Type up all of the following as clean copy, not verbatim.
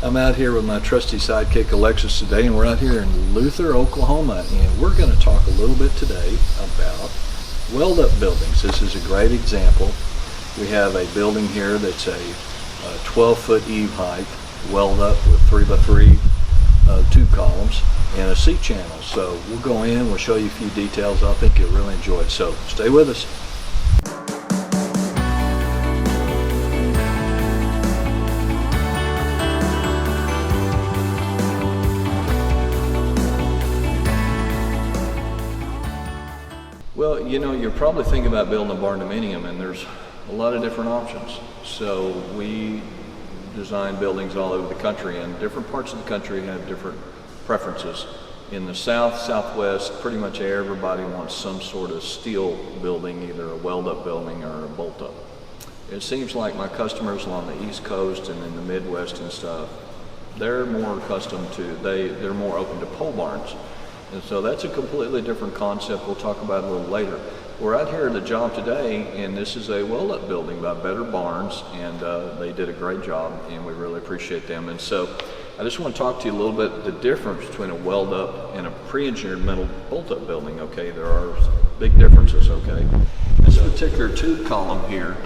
I'm out here with my trusty sidekick Alexis today, and we're out here in Luther, Oklahoma, and we're going to talk a little bit today about weld-up buildings. This is a great example. We have a building here that's a 12-foot eave height, weld-up with 3x3 tube columns and a seat channel. So we'll go in, we'll show you a few details. I think you'll really enjoy it. So stay with us. Well, you know, you're probably thinking about building a barndominium, and there's a lot of different options. So we design buildings all over the country, and different parts of the country have different preferences. In the south, southwest, pretty much everybody wants some sort of steel building, either a weld-up building or a bolt-up. It seems like my customers along the East Coast and in the Midwest and stuff, they're more accustomed to, they're more open to pole barns. And so that's a completely different concept we'll talk about a little later. We're out here at the job today, and this is a weld-up building by Better Barns, and they did a great job, and we really appreciate them. And so I just want to talk to you a little bit the difference between a weld-up and a pre-engineered metal bolt-up building, okay? There are big differences, okay? This particular tube column here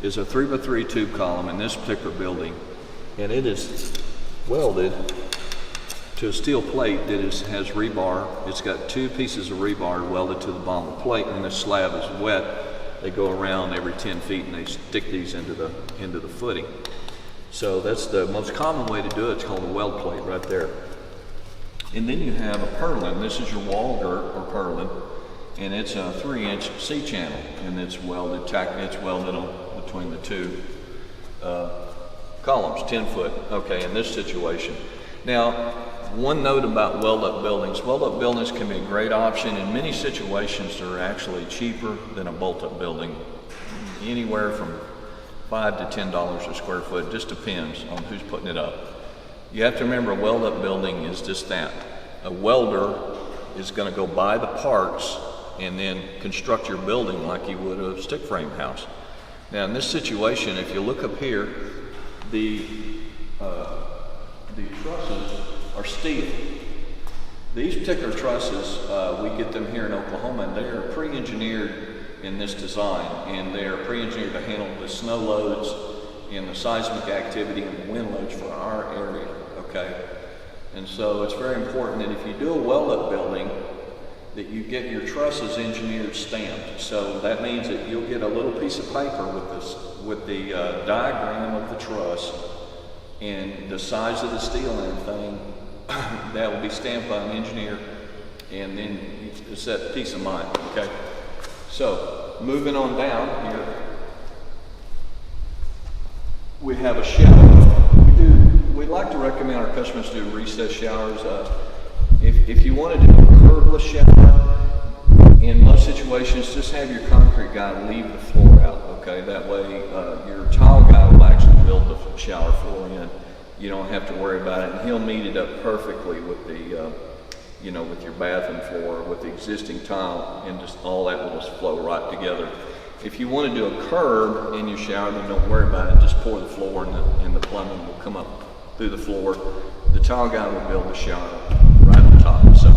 is a 3x3 tube column in this particular building, and it is welded to a steel plate that has rebar. It's got two pieces of rebar welded to the bottom of the plate. When this slab is wet, they go around every 10 feet and they stick these into the footing. So that's the most common way to do it. It's called a weld plate right there. And then you have a purlin. This is your wall girt or purlin, and it's a 3-inch C channel, and it's welded on between the two columns, 10 foot. Okay, in this situation. Now, one note about weld-up buildings. Weld-up buildings can be a great option. In many situations, they're actually cheaper than a bolt-up building. Anywhere from $5 to $10 a square foot, just depends on who's putting it up. You have to remember, a weld-up building is just that. A welder is going to go buy the parts and then construct your building like you would a stick frame house. Now, in this situation, if you look up here, the trusses are steel. These particular trusses, we get them here in Oklahoma, and they are pre-engineered in this design, and they are pre-engineered to handle the snow loads and the seismic activity and the wind loads for our area, okay? And so it's very important that if you do a weld-up building, that you get your trusses engineered stamped. So that means that you'll get a little piece of paper with the diagram of the truss and the size of the steel and everything. That will be stamped by an engineer, and then it's that peace of mind, okay? So, moving on down here, we have a shower. We like to recommend our customers do recessed showers. If you want to do a curbless shower, in most situations, just have your concrete guy leave the floor out, okay? That way, your tile guy will actually build the shower floor in. You don't have to worry about it, and he'll meet it up perfectly with the, with your bathroom floor, with the existing tile, and just all that will just flow right together. If you want to do a curb in your shower, then don't worry about it. Just pour the floor, and the plumbing will come up through the floor. The tile guy will build the shower right on top. So